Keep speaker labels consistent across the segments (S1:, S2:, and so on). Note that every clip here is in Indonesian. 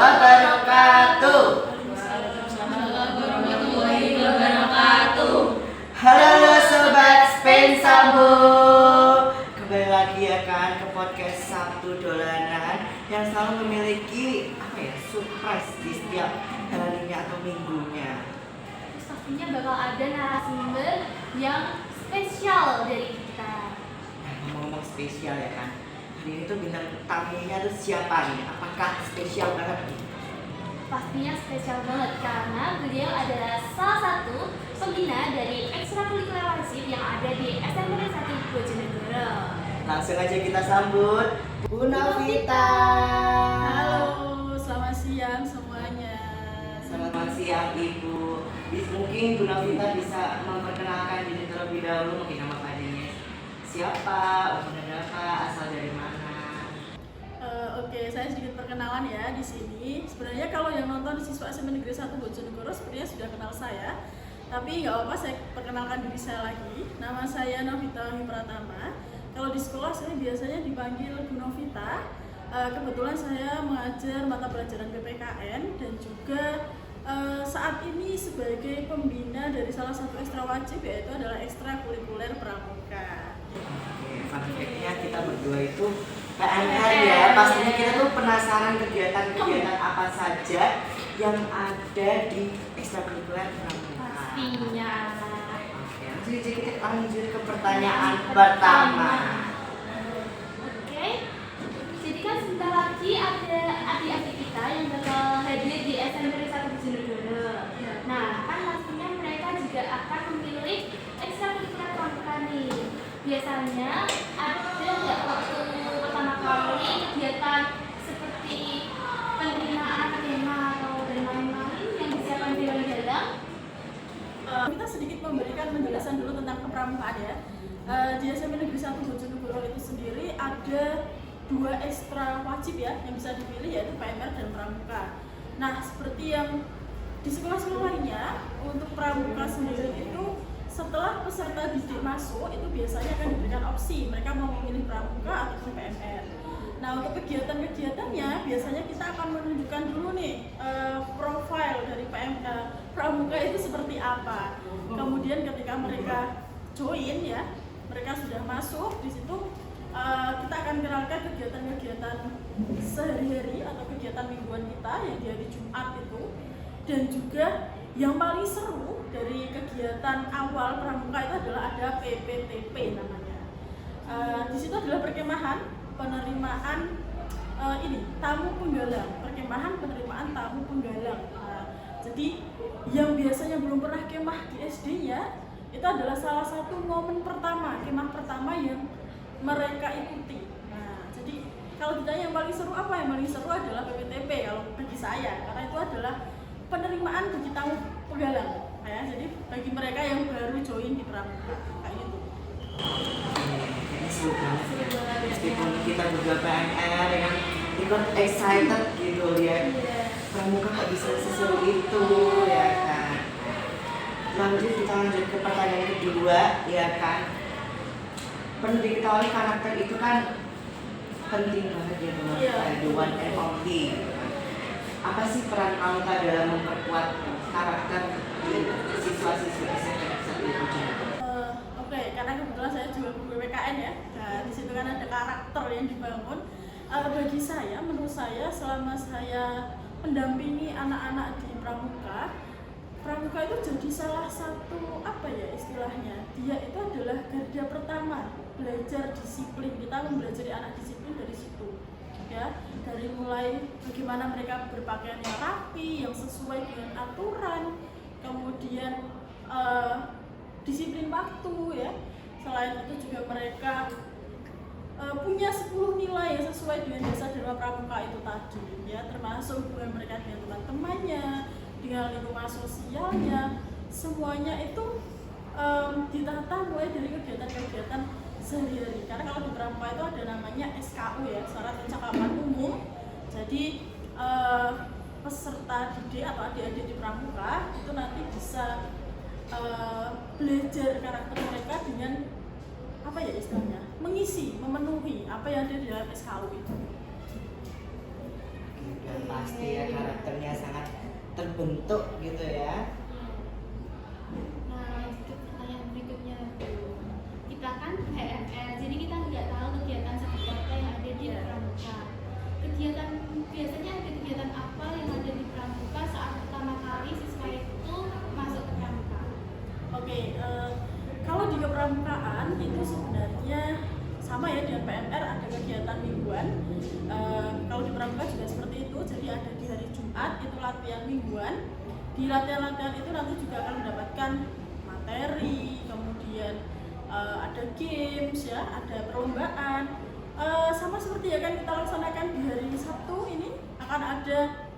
S1: wabarakatuh. Halo Sobat Spensambu. Kembali lagi ya kan ke podcast Sabtu Dolanan yang selalu memiliki surprise di setiap harinya atau minggunya.
S2: Pastinya bakal ada narasumber yang spesial dari kita.
S1: Nah, ngomong spesial ya kan. Hari ini tuh bintang tamunya tuh siapa nih? Apakah spesial banget nih?
S2: Pastinya spesial banget karena beliau adalah salah satu pembina dari ekstrakurikuler wajib yang ada di SMP 1 Bojonegoro.
S1: Langsung aja kita sambut Bu Novita.
S3: Halo, selamat siang semuanya.
S1: Selamat siang Ibu. Mungkin Bu Novita bisa memperkenalkan diri terlebih dahulu, mungkin nama padinya siapa, umur berapa, asal dari mana?
S3: Oke, saya sedikit perkenalan ya di sini. Sebenarnya kalau yang nonton siswa SMP Negeri 1 Bojonegoro sebenarnya sudah kenal saya. Tapi nggak apa-apa, saya perkenalkan diri saya lagi. Nama saya Novita Pratama. Kalau di sekolah saya biasanya dipanggil Bu Novita. Kebetulan saya mengajar mata pelajaran PPKN dan juga saat ini sebagai pembina dari salah satu ekstra wajib, yaitu adalah ekstrakurikuler pramuka.
S1: Oke, fun fact-nya kita berdua itu PNR ya. Pastinya kita tuh penasaran kegiatan-kegiatan apa saja yang ada di ekstrakurikuler pramuka.
S2: Pastinya.
S1: Oke, langsung aja kita lanjut ke pertanyaan pertama.
S2: Oke, jadi kan sebentar lagi ada adik-adik kita yang bakal hadir di SMP 1 Bojonegoro. Nah, kan pastinya mereka juga akan memilih ekstrakurikuler pramuka nih. Biasanya ada nggak waktu pertama kali kegiatan seperti penerimaan tema atau dan lain-lain yang disiapkan di dalam?
S3: Kita sedikit memberikan penjelasan dulu tentang kepramukaan ya. Di SMP Negeri 1 Bojonegoro itu sendiri ada 2 ekstra wajib ya yang bisa dipilih, yaitu PMR dan pramuka. Nah, seperti yang di sekolah-sekolah lainnya, untuk pramuka sendiri itu setelah peserta didik masuk itu biasanya akan diberikan opsi mereka mau memilih pramuka atau PMR. Nah, untuk kegiatan-kegiatannya biasanya kita akan menunjukkan dulu nih profil dari pramuka itu seperti apa. Kemudian ketika mereka join ya, mereka sudah masuk di situ, kita akan kenalkan kegiatan-kegiatan sehari-hari atau kegiatan mingguan kita yang di hari Jumat itu. Dan juga yang paling seru dari kegiatan awal pramuka itu adalah ada PPTP namanya. Di situ adalah perkemahan penerimaan tamu penggalang, perkemahan penerimaan tamu penggalang. Jadi yang biasanya belum pernah kemah di SD-nya itu adalah salah satu momen pertama, kemah pertama yang mereka ikuti. Nah, jadi kalau ditanya yang paling seru apa? Yang paling seru adalah PPTP kalau bagi saya, karena itu adalah penerimaan bagi tamu penggalang. Ya, jadi bagi mereka yang baru join di pramuka kayak gitu.
S1: Ini seru banget ya. Meskipun kita juga PNR yang ikut excited gitu ya. Pramuka kok bisa seseru itu ya kan. Kita lanjut ke pertanyaan kedua ya kan. Perlu diketahui karakter itu kan penting banget ya teman-teman. The one and only. Apa sih peran pramuka dalam memperkuat karakter siswa-siswa SMP 1 Bojonegoro?
S3: Oke, karena kebetulan saya juga guru PPKN ya. Nah, di situ kan ada karakter yang dibangun. Bagi saya, menurut saya selama saya mendampingi anak-anak di pramuka itu jadi salah satu istilahnya, dia itu adalah garda pertama belajar disiplin. Kita mempelajari anak disiplin dari situ ya, dari mulai bagaimana mereka berpakaian yang rapi, yang sesuai dengan aturan, kemudian disiplin waktu ya. Selain itu juga mereka punya 10 nilai yang sesuai dengan dasar Dharma Pramuka itu tadi ya, termasuk hubungan mereka dengan teman-temannya, dengan lingkungan sosialnya, semuanya itu ditata mulai dari kegiatan-kegiatan sehari-hari. Karena kalau di pramuka itu ada namanya SKU ya, syarat kecakapan umum. Jadi peserta didik atau adik-adik di pramuka itu nanti bisa belajar karakter mereka dengan istilahnya, mengisi, memenuhi apa yang ada di dalam SKU itu.
S1: Udah pasti ya karakternya sangat terbentuk gitu ya.
S2: Nah, lanjut ke pertanyaan berikutnya. Kita kan PMR, jadi kita nggak tahu kegiatan seperti apa yang ada di pramuka. Kegiatan biasanya ada kegiatan apa yang ada di pramuka saat pertama kali siswa itu masuk ke pramuka?
S3: Oke, kalau di kepramukaan itu sebenarnya sama ya dengan PMR, ada kegiatan mingguan. Kalau di pramuka juga seperti itu, jadi ada di hari Jumat itu latihan mingguan. Di latihan-latihan itu nanti juga akan mendapatkan materi, kemudian ada games ya, ada perlombaan. Sama seperti ya kan kita laksanakan di hari Sabtu ini akan ada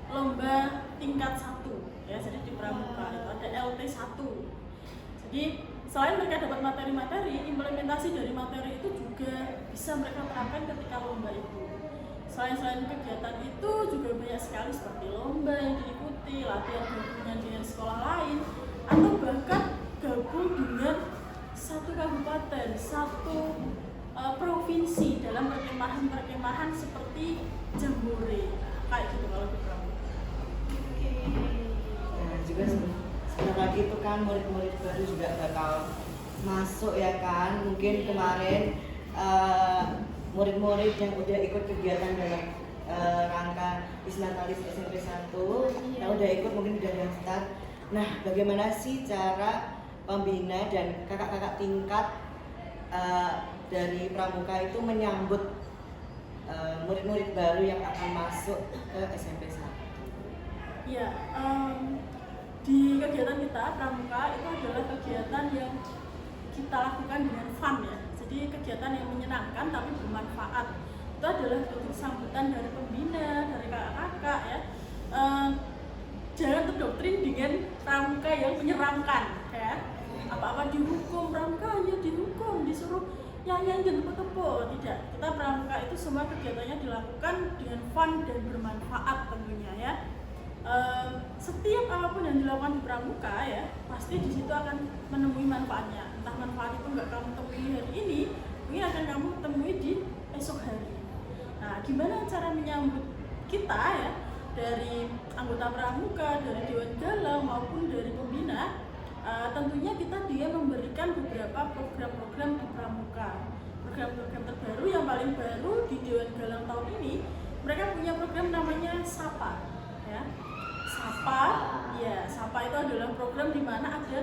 S3: lomba tingkat 1 ya, jadi di pramuka itu ada LT1. Jadi selain mereka dapat materi-materi, implementasi dari materi itu juga bisa mereka terapkan ketika lomba itu. Selain kegiatan itu juga banyak sekali seperti lomba yang diikuti, latihan gabungan dengan sekolah lain, atau bahkan gabung dengan satu kabupaten, satu provinsi dalam perkemahan seperti Jambore. Kayak gitu kalau di pramuka.
S1: Nah, juga sebentar lagi itu kan murid-murid baru juga bakal masuk ya kan. Mungkin kemarin murid-murid yang udah ikut kegiatan dalam rangka Isnatalis SMP 1 yang udah ikut mungkin udah daftar. Nah, bagaimana sih cara pembina dan kakak-kakak tingkat dari pramuka itu menyambut murid-murid baru yang akan masuk ke SMP 1?
S3: Ya, di kegiatan kita pramuka itu adalah kegiatan yang kita lakukan dengan fun ya. Jadi kegiatan yang menyenangkan tapi bermanfaat. Itu adalah bentuk sambutan dari pembina, dari kakak-kakak ya. Jangan terdoktrin dengan pramuka yang menyeramkan ya. Apa-apa dihukum, pramuka hanya dihukum, disuruh nyanyi dan tepuk-tepuk. Tidak, kita pramuka itu semua kegiatannya dilakukan dengan fun dan bermanfaat tentunya ya. Setiap apapun yang dilakukan di pramuka ya, pasti di situ akan menemui manfaatnya. Entah manfaat itu nggak kamu temui hari ini, mungkin akan kamu temui di esok hari. Nah, gimana cara menyambut kita ya, dari anggota pramuka, dari Dewan Galang maupun dari pembina? Tentunya dia memberikan beberapa program-program di pramuka. Program-program terbaru yang paling baru di Dewan Galang tahun ini, mereka punya program namanya Sapa ya. Sapa itu adalah program di mana ada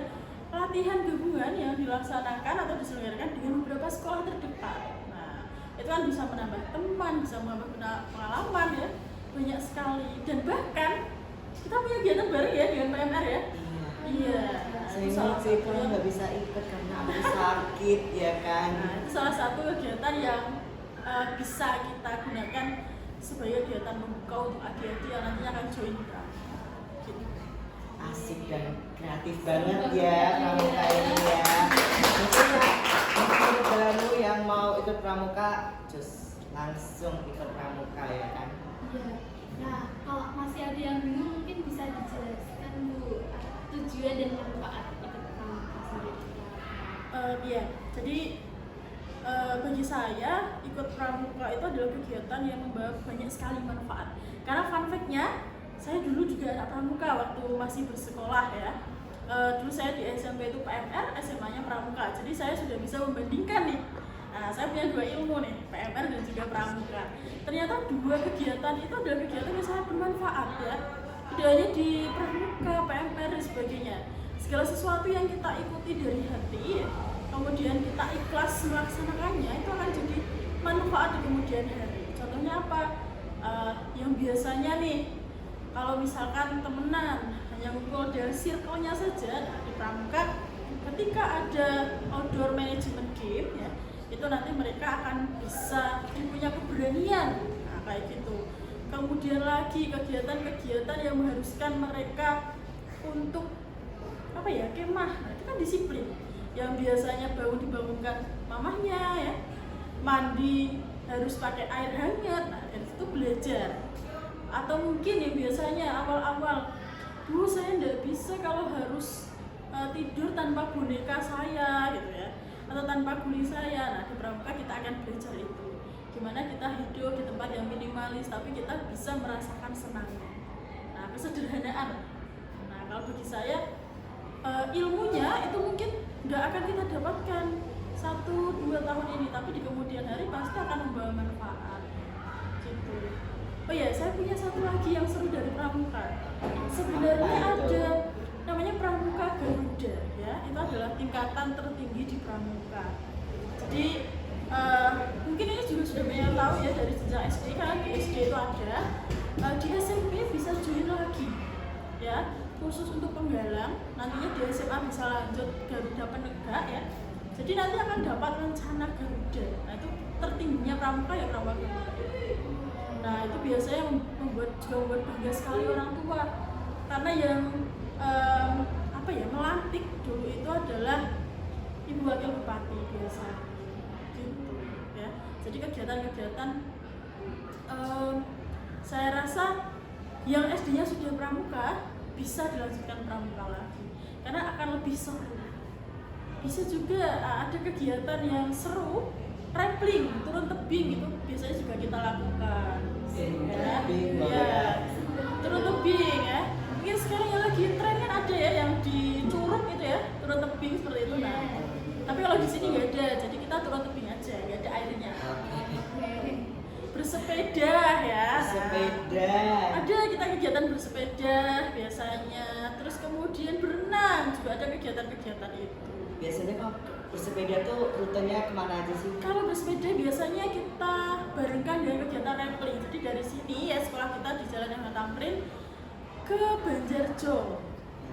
S3: pelatihan gabungan yang dilaksanakan atau diselenggarakan dengan beberapa sekolah terdekat. Nah, itu kan bisa menambah teman, bisa menambah pengalaman ya, banyak sekali. Dan bahkan kita punya kegiatan baru ya dengan PMR ya. Iya.
S1: Saya sih kalau nggak bisa ikut karena aku sakit ya kan.
S3: Nah, itu salah satu kegiatan yang bisa kita gunakan sebagai kegiatan membuka untuk adik-adik yang nantinya akan join kita. Gitu.
S1: Asik dan kreatif banget ya pramuka ini ya. Mungkin yang baru yang mau ikut pramuka, just langsung ikut pramuka ya kan.
S2: Iya. Nah, kalau masih ada yang bingung mungkin bisa dijelaskan Bu tujuan dan manfaat ikut pramuka sendiri.
S3: Iya, jadi bagi saya ikut pramuka itu adalah kegiatan yang membawa banyak sekali manfaat. Karena fun fact-nya, saya dulu juga anak pramuka waktu masih bersekolah ya. Dulu saya di SMP itu PMR, SMA-nya pramuka. Jadi saya sudah bisa membandingkan nih. Nah, saya punya dua ilmu nih, PMR dan juga pramuka. Ternyata dua kegiatan itu adalah kegiatan yang sangat bermanfaat ya. Tidak hanya di pramuka, PMR dan sebagainya. Segala sesuatu yang kita ikuti dari hati, kemudian kita ikhlas melaksanakannya, itu akan jadi manfaat di kemudian hari. Contohnya apa? Yang biasanya nih, kalau misalkan temenan hanya ngumpul dari circle-nya saja, nah di pramuka ketika ada outdoor management game ya, itu nanti mereka akan bisa punya keberanian, nah kayak gitu. Kemudian lagi kegiatan-kegiatan yang mengharuskan mereka untuk apa ya, kemah, nah itu kan disiplin. Yang biasanya dibangunkan mamahnya ya, mandi harus pakai air hangat, nah itu belajar. Atau mungkin yang biasanya awal-awal, dulu saya tidak bisa kalau harus tidur tanpa boneka saya gitu ya, atau tanpa guling saya. Nah di pramuka kita akan belajar itu, gimana kita hidup di tempat tempat yang minimalis, tapi kita bisa merasakan senangnya. Nah, kesederhanaan. Nah, kalau bagi saya ilmunya itu mungkin nggak akan kita dapatkan 1-2 tahun ini, tapi di kemudian hari pasti akan membawa manfaat gitu. Oh ya, saya punya satu lagi yang seru dari Pramuka. Sebenarnya ada namanya Pramuka Garuda ya, itu adalah tingkatan tertinggi di Pramuka. Jadi mungkin ini juga sudah banyak yang tahu ya dari sejak SD, kan di SD itu ada, di SMP bisa join lagi ya, khusus untuk penggalang. Nantinya di SMA bisa lanjut Garuda Penegak ya. Jadi nanti akan dapat rencana Garuda. Nah itu tertingginya Pramuka ya, Pramuka Garuda. Nah itu biasanya membuat bangga sekali orang tua, karena yang melantik dulu itu adalah Ibu Wakil Bupati biasa gitu ya. Jadi kegiatan-kegiatan saya rasa yang SD-nya sudah Pramuka bisa dilanjutkan Pramuka lagi karena akan lebih seru. Bisa juga ada kegiatan yang seru, rappling, turun tebing, itu biasanya juga kita lakukan ya, turun tebing ya. Mungkin sekarang yang lagi tren kan ada ya yang di Curug itu ya, turun tebing seperti itu. Nah, tapi kalau di sini nggak ada, jadi kita turun tebing aja, nggak ada airnya. Bersepeda ya.
S1: Sepeda.
S3: Ada kita kegiatan bersepeda biasanya, terus kemudian berenang juga ada kegiatan-kegiatan itu.
S1: Biasanya kalau bersepeda tuh rutenya kemana aja sih?
S3: Kalau bersepeda biasanya kita barengkan dengan kegiatan rappling. Jadi dari sini ya, sekolah kita di Jalan Ahmad Tamrin ke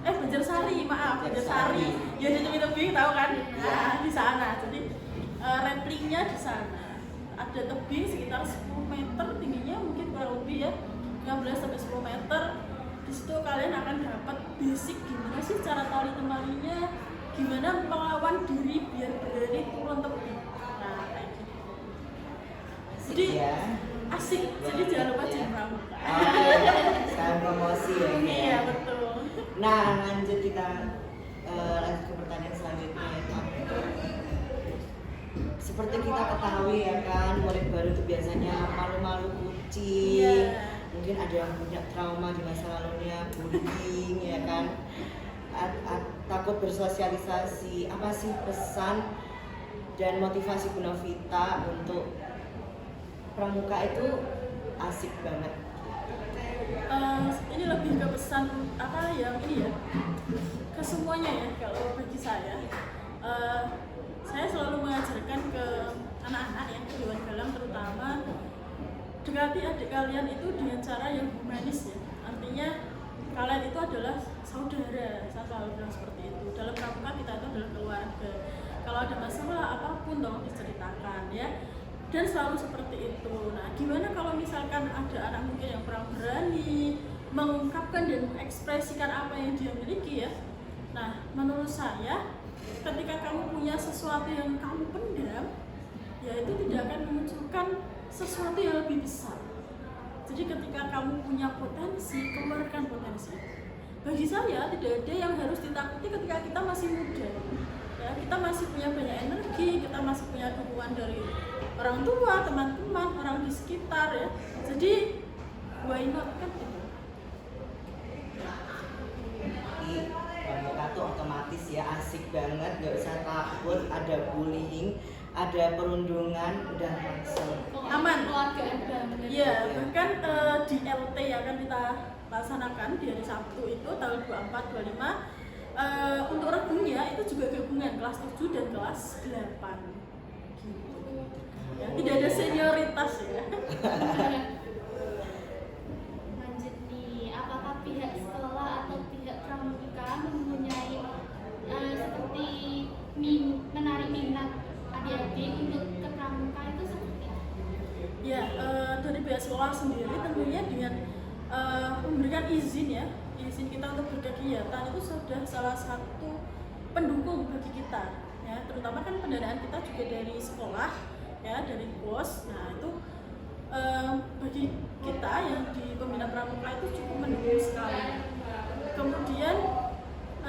S3: Banjarsari, Banjarsari. Ya di tebing-tebing tahu kan? Nah, di sana. Jadi rapplingnya di sana. Ada tebing sekitar 10 meter tingginya, mungkin kurang lebih ya 15 sampai 10 meter. Di situ kalian akan dapat basic gimana sih cara tali temalinya, gimana melawan diri biar berani turun tebing. Nah, kayak gitu. Jadi asik. Jadi jangan lupa join Pramuka.
S1: Sekarang promosi ya.
S3: Iya, betul.
S1: Nah, lanjut kita lanjut ke pertanyaan selanjutnya ya, Kak. Seperti kita ketahui ya kan, murid baru itu biasanya malu-malu kucing. Mungkin ada yang punya trauma di masa lalunya, bullying ya kan. Takut bersosialisasi. Apa sih pesan dan motivasi Bu Novita untuk Pramuka itu asik banget?
S3: Ini lebih ke pesan apa yang ini ya, ke semuanya ya. Kalau bagi saya selalu mengajarkan ke anak-anak yang di Dewan Galang terutama, dekati adik kalian itu dengan cara yang humanis ya. Artinya kalian itu adalah saudara, saya selalu bilang seperti itu. Dalam Pramuka kita itu adalah keluarga. Kalau ada masalah apapun tolong diceritakan ya. Dan selalu seperti itu. Nah, gimana kalau misalkan ada anak mungkin yang kurang berani mengungkapkan dan mengekspresikan apa yang dia miliki ya. Nah, menurut saya ketika kamu punya sesuatu yang kamu pendam, ya itu tidak akan memunculkan sesuatu yang lebih besar. Jadi ketika kamu punya potensi, keluarkan potensi. Bagi saya tidak ada yang harus ditakuti ketika kita masih muda. Ya, kita masih punya banyak energi, kita masih punya dukungan dari orang tua, teman-teman, orang di sekitar ya. Jadi why not kan gitu.
S1: Pramuka tuh otomatis ya asik banget, nggak usah takut ada bullying, ada perundungan, udah langsung
S3: aman.
S2: Keluarga banget.
S3: Iya, bahkan di LT yang akan kita laksanakan di hari Sabtu itu tanggal 24-25 untuk regunya itu juga gabungan kelas 7 dan kelas 8 gitu. Ya, tidak ada senioritas ya.
S2: Lanjut nih, apakah pihak sekolah atau pihak Pramuka mempunyai seperti menarik minat adik-adik untuk ke Pramuka itu seperti apa?
S3: Ya, dari pihak sekolah sendiri tentunya dengan memberikan izin ya, izin kita untuk berkegiatan itu sudah salah satu pendukung bagi kita ya, terutama kan pendanaan kita juga dari sekolah ya, dari BOS. Nah itu bagi kita yang di Pembina Pramuka itu cukup mendukung sekali. Kemudian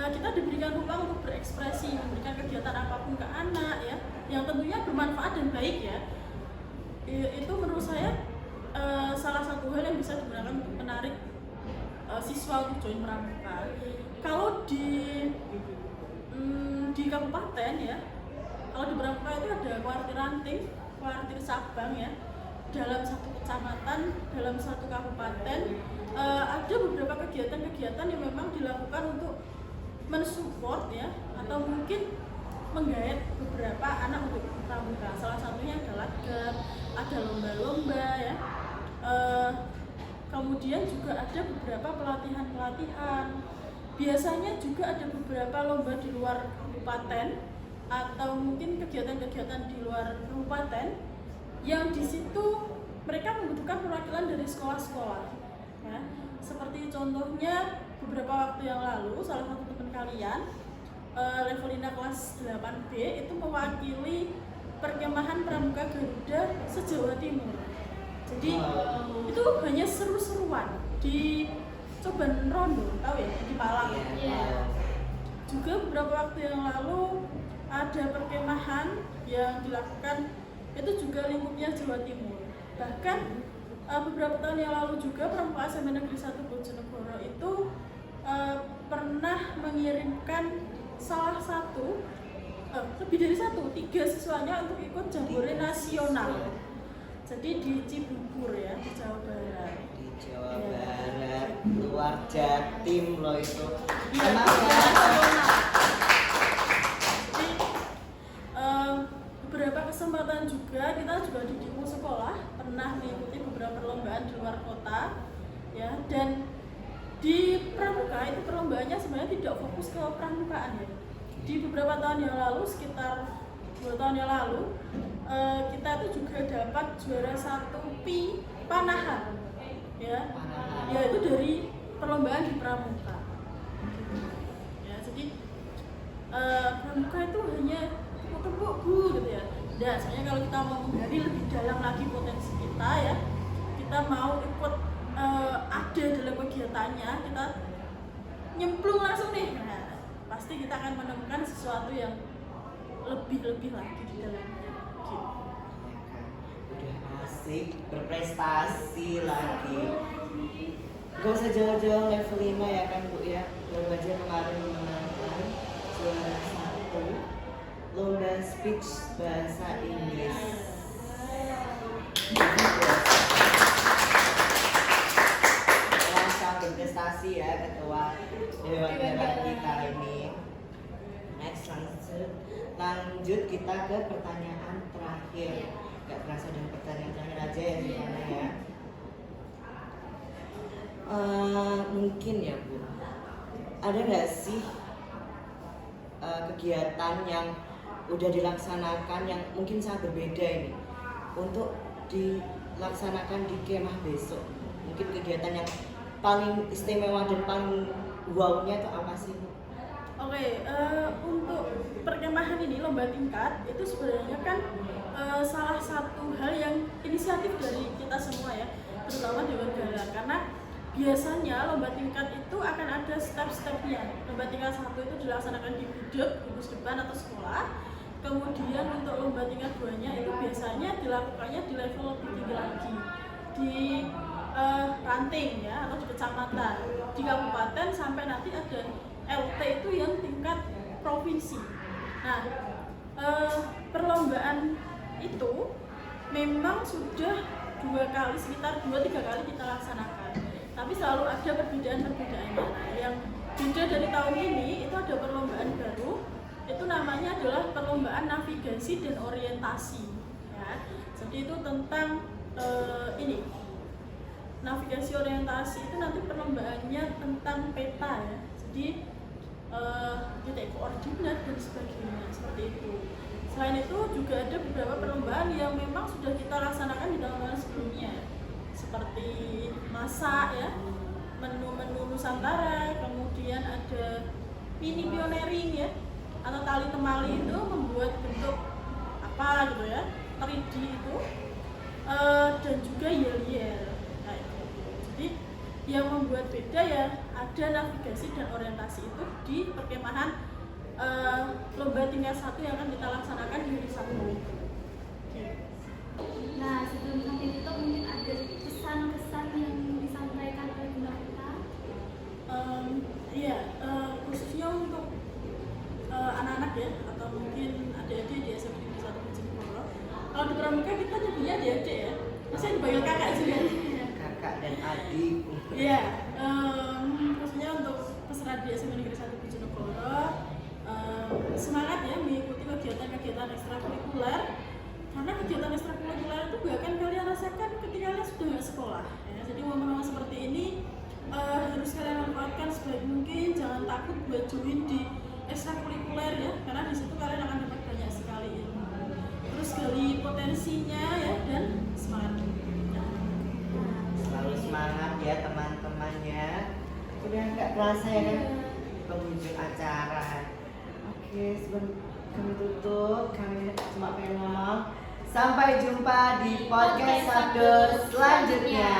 S3: kita diberikan ruang untuk berekspresi, memberikan kegiatan apapun ke anak ya, yang tentunya bermanfaat dan baik ya. Itu menurut saya mahasiswa untuk join pramuka. Kalau di kabupaten ya, kalau di pramuka itu ada kuartir ranting, kuartir cabang ya, dalam satu kecamatan, dalam satu kabupaten. Ada beberapa kegiatan-kegiatan yang memang dilakukan untuk mensupport ya, atau mungkin menggait beberapa anak untuk pramuka. Salah satunya adalah ada lomba-lomba ya. Kemudian juga ada beberapa pelatihan-pelatihan. Biasanya juga ada beberapa lomba di luar kabupaten atau mungkin kegiatan-kegiatan di luar kabupaten yang di situ mereka membutuhkan perwakilan dari sekolah-sekolah. Ya. Seperti contohnya beberapa waktu yang lalu salah satu teman kalian Levelina kelas 8B itu mewakili perkemahan pramuka Garuda se-Jawa Timur. Jadi itu hanya seru-seruan di Coban Rondo, tahu ya, di Malang.
S2: Iya.
S3: Juga beberapa waktu yang lalu ada perkemahan yang dilakukan itu juga lingkupnya Jawa Timur. Bahkan beberapa tahun yang lalu juga Pramuka SMA Negeri 1 Bojonegoro itu pernah mengirimkan salah satu lebih dari 3 siswanya untuk ikut jambore nasional. Jadi di Cibubur ya, di Jawa Barat.
S1: Di Jawa Barat, luar Jatim loh itu.
S3: Iya,
S1: Emang ya?
S3: nasional. Jadi beberapa kesempatan juga kita juga di Dimu sekolah pernah mengikuti beberapa perlombaan di luar kota ya, dan di pramuka itu perlombaannya sebenarnya tidak fokus ke pramukaan ya. Di beberapa tahun yang lalu, sekitar 2 tahun yang lalu, kita itu juga dapat juara 1 PI panahan ya, yaitu dari perlombaan di pramuka ya. Jadi pramuka itu hanya tepuk bu gitu ya. Nah, soalnya kalau kita mau menggali lebih dalam lagi potensi kita ya, kita mau ikut ada dalam kegiatannya, kita nyemplung langsung nih, nah, pasti kita akan menemukan sesuatu yang lebih lagi di dalamnya gitu.
S1: Udah asik, berprestasi lagi. Gak usah jauh-jauh level 5 ya kan Bu ya. Baru aja kemarin menangkan juara 1 lomba speech bahasa Inggris. Langsung berprestasi ya ketua Dewan Pengarah kita ini. Next lanjut kita ke pertanyaan terakhir. Gak terasa dengan pertanyaan terakhir aja ya gimana ya. Mungkin ya Bu, ada nggak sih kegiatan yang udah dilaksanakan yang mungkin sangat berbeda ini untuk dilaksanakan di kemah besok? Mungkin kegiatan yang paling istimewa dan paling wow-nya itu apa sih Bu?
S3: Oke, untuk perkemahan ini lomba tingkat itu sebenarnya kan salah satu hal yang inisiatif dari kita semua ya, terutama Dewan Gala, karena biasanya lomba tingkat itu akan ada step-stepnya. Lomba tingkat 1 itu dilaksanakan di gudeg, gugus depan atau sekolah. Kemudian untuk lomba tingkat 2-nya itu biasanya dilakukannya di level lebih tinggi lagi, di ranting ya, atau di kecamatan, di kabupaten, sampai nanti ada LT itu yang tingkat provinsi. Nah, perlombaan itu memang sudah sekitar 2-3 kali kita laksanakan, tapi selalu ada perbedaan-perbedaannya. Nah, yang beda dari tahun ini itu ada perlombaan baru, itu namanya adalah perlombaan navigasi dan orientasi ya. Jadi itu tentang navigasi orientasi itu nanti perlombaannya tentang peta ya. Jadi titik koordinat dan sebagainya, seperti itu. Selain itu juga ada beberapa perlombaan yang memang sudah kita laksanakan di tahun-tahun sebelumnya, seperti masak ya, menu-menu Nusantara, kemudian ada mini pioneering ya, atau tali temali itu membuat bentuk apa gitu ya, 3D itu, dan juga yel-yel. Nah, jadi yang membuat beda ya ada navigasi dan orientasi itu di perkemahan lomba tingkat 1 yang akan kita laksanakan di hari Sabtu itu.
S2: Nah, sebelum sampai itu mungkin ada pesan-pesan yang disampaikan oleh Bunda Rita.
S3: saya dipanggil kakak juga.
S1: Kakak dan adik.
S3: Iya, maksudnya untuk peserta di SMA Negeri 1 Bojonegoro semangat ya mengikuti kegiatan-kegiatan ekstrakurikuler, karena kegiatan ekstrakurikuler itu gak akan kalian rasakan ketika kalian sudah nggak sekolah ya. Jadi momen-momen seperti ini harus kalian manfaatkan sebaik mungkin, jangan takut buat join di ekstrakurikuler ya, karena di situ kalian akan dapat banyak sekali ilmu. Terus gali potensinya ya, dan semangat.
S1: Selalu semangat ya teman-temannya. Udah nggak kerasa ya kan penghujung acara. Oke, sebelum kami tutup, kami cuma pengen ngomong sampai jumpa di podcast Sabdo selanjutnya.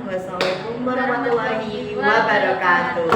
S1: Wassalamualaikum warahmatullahi wabarakatuh.